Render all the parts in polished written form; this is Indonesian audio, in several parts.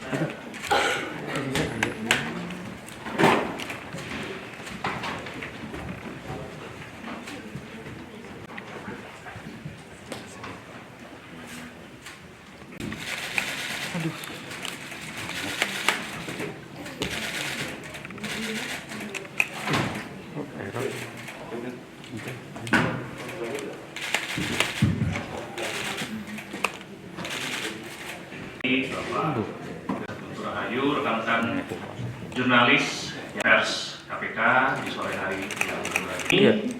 Bapak Rahayu, rekan-rekan jurnalis pers KPK di sore hari yang ini,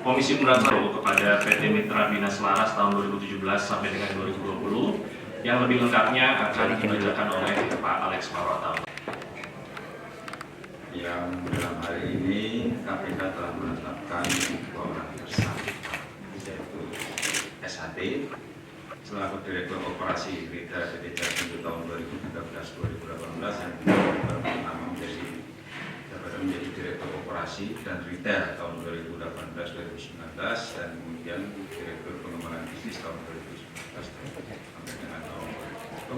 Komisi Pemberantasan kepada PT Mitra Bina Selaras tahun 2017 sampai dengan 2020 yang lebih lengkapnya akan dibacakan oleh Pak Alex Marwata. Yang dalam hari ini KPK telah menetapkan 2 orang tersangka, yaitu SHT selaku Direktur Operasi Retail PT Jasindo tahun 2013-2018 yang pernah menjadi Direktur Operasi dan Retail tahun 2018-2019 dan kemudian Direktur Pengembangan Bisnis tahun 2019 sampai dengan tahun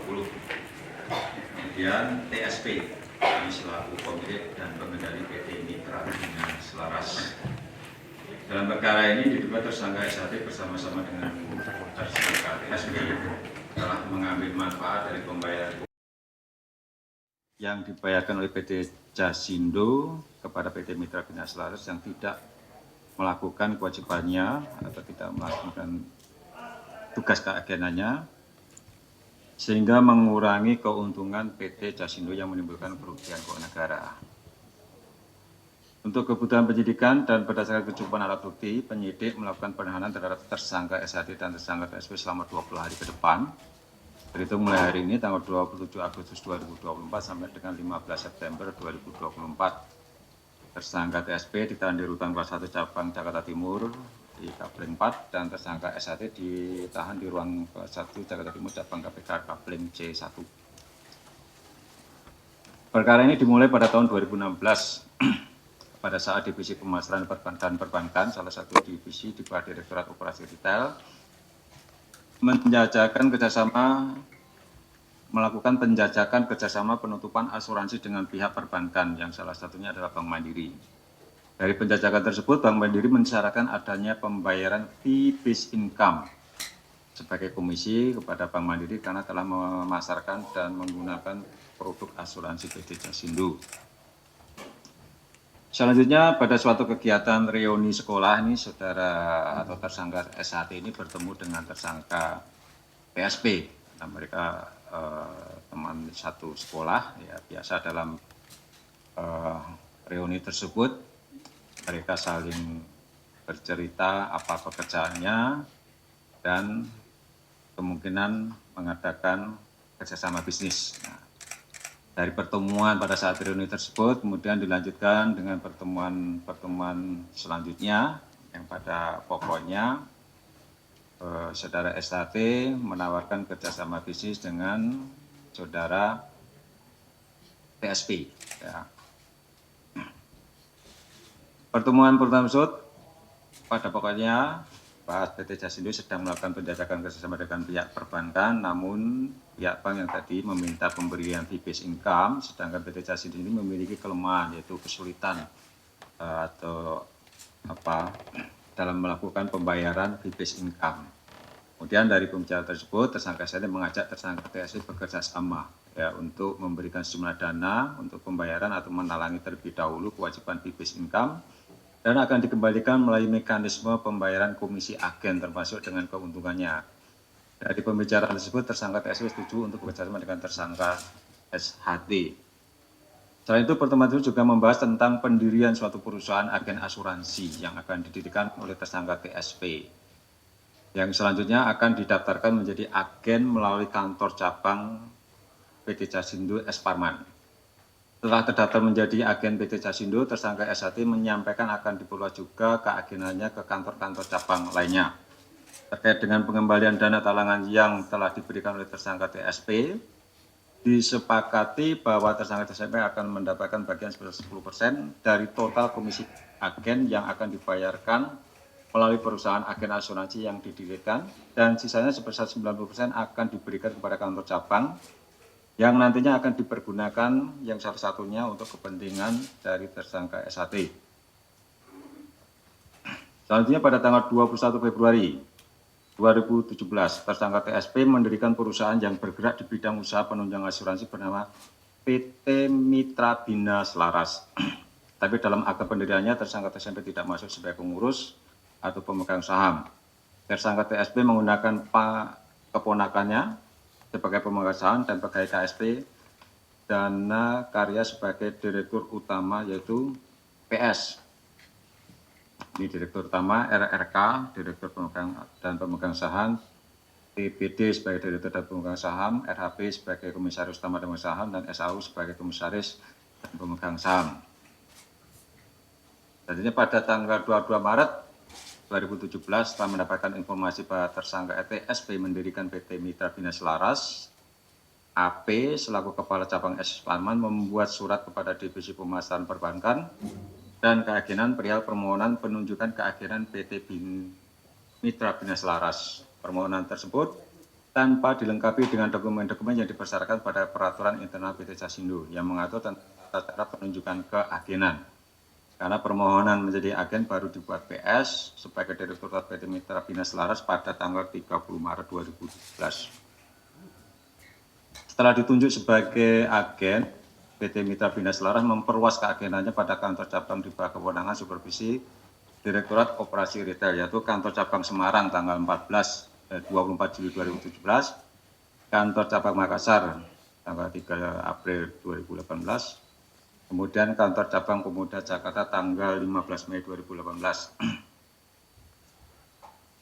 2020. Kemudian TSP ini selaku pemilik dan pengendali PT Mitra Bina Selaras. Dalam perkara ini diduga tersangka SHT bersama-sama dengan tersangka TSP telah mengambil manfaat dari pembayaran yang dibayarkan oleh PT Jasindo kepada PT Mitra Bina Selaras yang tidak melakukan kewajibannya atau tidak melakukan tugas keagenannya, sehingga mengurangi keuntungan PT Jasindo yang menimbulkan kerugian keuangan negara. Untuk kebutuhan penyidikan dan berdasarkan kecukupan alat bukti, penyidik melakukan penahanan terhadap tersangka SHT dan tersangka TSP selama 20 hari ke depan. Terhitung mulai hari ini tanggal 27 Agustus 2024 sampai dengan 15 September 2024. Tersangka TSP ditahan di Rutan Kelas 1 Cabang Jakarta Timur di Kapling 4 dan tersangka SHT ditahan di Ruang Kelas 1 Jakarta Timur Cabang KPK Kapling C1. Perkara ini dimulai pada tahun 2016 pada saat Divisi Pemasaran dan Perbankan, salah satu divisi di bawah Direktorat Operasi Retail, melakukan penjajakan kerjasama penutupan asuransi dengan pihak perbankan yang salah satunya adalah Bank Mandiri. Dari penjajakan tersebut, Bank Mandiri mensyaratkan adanya pembayaran fee-based income sebagai komisi kepada Bank Mandiri karena telah memasarkan dan menggunakan produk asuransi PT Jasindo. Selanjutnya pada suatu kegiatan reuni sekolah ini saudara atau tersangka SHT ini bertemu dengan tersangka TSP. Nah, mereka teman satu sekolah, ya biasa dalam reuni tersebut mereka saling bercerita apa pekerjaannya dan kemungkinan mengadakan kerjasama bisnis. Nah, dari pertemuan pada saat reuni tersebut kemudian dilanjutkan dengan pertemuan selanjutnya yang pada pokoknya saudara SHT menawarkan kerjasama bisnis dengan saudara TSP. Ya. Pertemuan pertama tersebut pada pokoknya bahas PT Jasindo sedang melakukan penjajakan kerjasama dengan pihak perbankan, namun pihak bank yang tadi meminta pemberian fee-based income, sedangkan PT Jasindo ini memiliki kelemahan yaitu kesulitan dalam melakukan pembayaran fee-based income. Kemudian dari pembicaraan tersebut, tersangka SHT mengajak tersangka TSP bekerja sama ya, untuk memberikan sejumlah dana untuk pembayaran atau menalangi terlebih dahulu kewajiban fee-based income dan akan dikembalikan melalui mekanisme pembayaran komisi agen termasuk dengan keuntungannya. Dari pembicaraan tersebut, tersangka TSP setuju untuk bekerjasama dengan tersangka SHT. Selain itu, pertemuan itu juga membahas tentang pendirian suatu perusahaan agen asuransi yang akan didirikan oleh tersangka TSP. Yang selanjutnya akan didaftarkan menjadi agen melalui kantor cabang PT Jasindo S. Parman. Setelah terdaftar menjadi agen PT Jasindo, tersangka SHT menyampaikan akan diperluas juga keagenannya ke kantor-kantor cabang lainnya. Terkait dengan pengembalian dana talangan yang telah diberikan oleh tersangka TSP, disepakati bahwa tersangka TSP akan mendapatkan bagian sebesar 10% dari total komisi agen yang akan dibayarkan melalui perusahaan agen asuransi yang didirikan, dan sisanya sebesar 90% akan diberikan kepada kantor cabang yang nantinya akan dipergunakan yang salah satunya untuk kepentingan dari tersangka SHT. Selanjutnya pada tanggal 21 Februari 2017, tersangka TSP mendirikan perusahaan yang bergerak di bidang usaha penunjang asuransi bernama PT Mitra Bina Selaras. Tapi dalam akte pendiriannya, tersangka TSP tidak masuk sebagai pengurus atau pemegang saham. Tersangka TSP menggunakan keponakannya sebagai pemegang saham dan pegawai KSP Dana Karya sebagai direktur utama, yaitu PS. Ini direktur utama, RRK, direktur pemegang saham, TBD sebagai direktur dan pemegang saham, RHP sebagai komisaris utama dan pemegang saham, dan SAU sebagai komisaris dan pemegang saham. Selanjutnya pada tanggal 22 Maret 2017, setelah mendapatkan informasi bahwa tersangka TSP mendirikan PT Mitra Bina Selaras, AP selaku Kepala Cabang S. Parman membuat surat kepada Divisi Pemasaran Perbankan dan Keagenan perihal permohonan penunjukan keagenan PT Mitra Bina Selaras. Permohonan tersebut tanpa dilengkapi dengan dokumen-dokumen yang dipersyaratkan pada peraturan internal PT Jasindo yang mengatur tentang tata cara penunjukan keagenan. Karena permohonan menjadi agen baru dibuat PS sebagai Direktur PT Mitra Bina Selaras pada tanggal 30 Maret 2017. Setelah ditunjuk sebagai agen, PT Mitra Bina Selaras memperluas keagenannya pada kantor cabang di bawah kewenangan supervisi Direktorat Operasi Retail, yaitu kantor cabang Semarang tanggal 24 Juli 2017, kantor cabang Makassar tanggal 3 April 2018, kemudian kantor cabang Pemuda Jakarta tanggal 15 Mei 2018.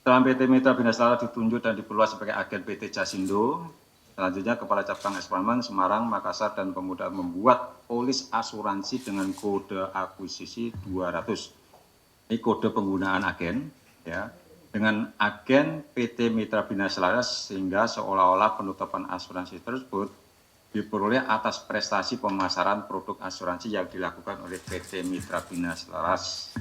Setelah PT Mitra Bina Selaras ditunjuk dan diperluas sebagai agen PT Jasindo, selanjutnya Kepala Cabang S. Parman, Semarang, Makassar, dan Pemuda membuat polis asuransi dengan kode akuisisi 200. Ini kode penggunaan agen, ya, dengan agen PT Mitra Bina Selaras, sehingga seolah-olah penutupan asuransi tersebut diperoleh atas prestasi pemasaran produk asuransi yang dilakukan oleh PT Mitra Bina Selaras.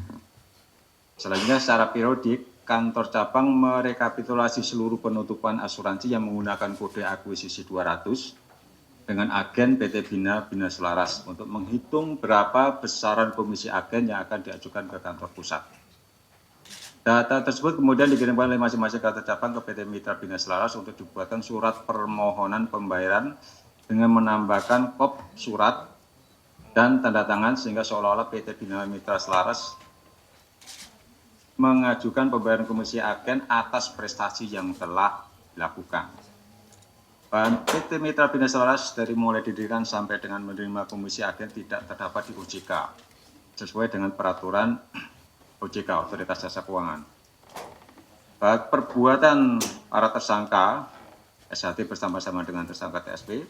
Selanjutnya secara periodik, kantor cabang merekapitulasi seluruh penutupan asuransi yang menggunakan kode akuisisi 200 dengan agen PT Bina Selaras untuk menghitung berapa besaran komisi agen yang akan diajukan ke kantor pusat. Data tersebut kemudian dikirimkan oleh masing-masing kantor cabang ke PT Mitra Bina Selaras untuk dibuatkan surat permohonan pembayaran dengan menambahkan kop surat dan tanda tangan, sehingga seolah-olah PT Bina Mitra Selaras mengajukan pembayaran komisi agen atas prestasi yang telah dilakukan. PT Mitra Bina Selaras dari mulai didirikan sampai dengan menerima komisi agen tidak terdapat di OJK sesuai dengan peraturan OJK, Otoritas Jasa Keuangan. Perbuatan para tersangka SHT bersama-sama dengan tersangka TSP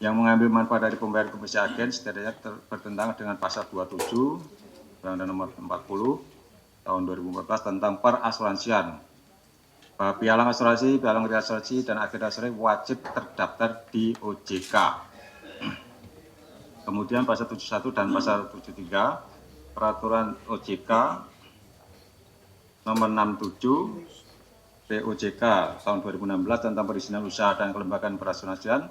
yang mengambil manfaat dari pembayaran komisi agen setidaknya bertentangan dengan pasal 27 Undang-Undang Nomor 40 tahun 2014 tentang perasuransian. Pialang asuransi, pialang asuransi, dan agen asuransi wajib terdaftar di OJK. Kemudian pasal 71 dan pasal 73 peraturan OJK nomor 67 POJK tahun 2016 tentang perizinan usaha dan kelembagaan perasuransian,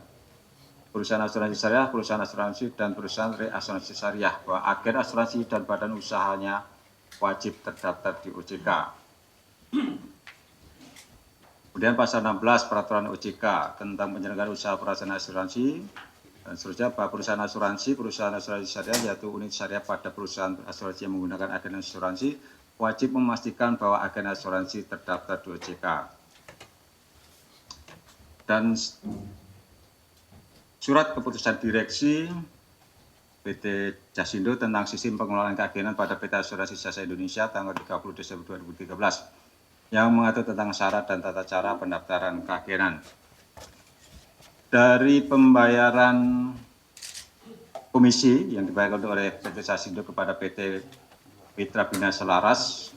perusahaan asuransi syariah, perusahaan asuransi, dan perusahaan reasuransi syariah, bahwa agen asuransi dan badan usahanya wajib terdaftar di OJK. Kemudian pasal 16 peraturan OJK tentang penyelenggaraan usaha perusahaan asuransi dan seterusnya, bahwa perusahaan asuransi syariah, yaitu unit syariah pada perusahaan asuransi yang menggunakan agen asuransi, wajib memastikan bahwa agen asuransi terdaftar di OJK. Dan surat keputusan direksi PT Jasindo tentang sistem pengelolaan keagenan pada PT Asuransi Jasa Indonesia tanggal 30 Desember 2013 yang mengatur tentang syarat dan tata cara pendaftaran keagenan. Dari pembayaran komisi yang dibayarkan oleh PT Jasindo kepada PT Mitra Bina Selaras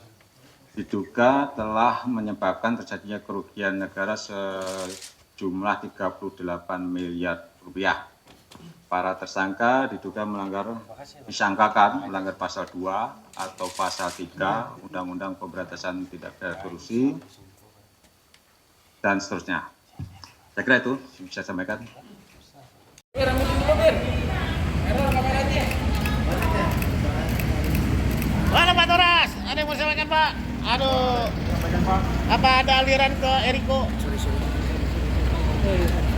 diduga telah menyebabkan terjadinya kerugian negara sejumlah 38 miliar rupiah. Para tersangka diduga disangkakan melanggar pasal 2 atau pasal 3 Undang-Undang Pemberantasan Tindak Pidana Korupsi dan seterusnya. Saya kira itu bisa saya sampaikan. Mana Pak Toras? Ada yang mau sampaikan Pak? Aduh. Apa ada aliran ke Eriko? Sorry.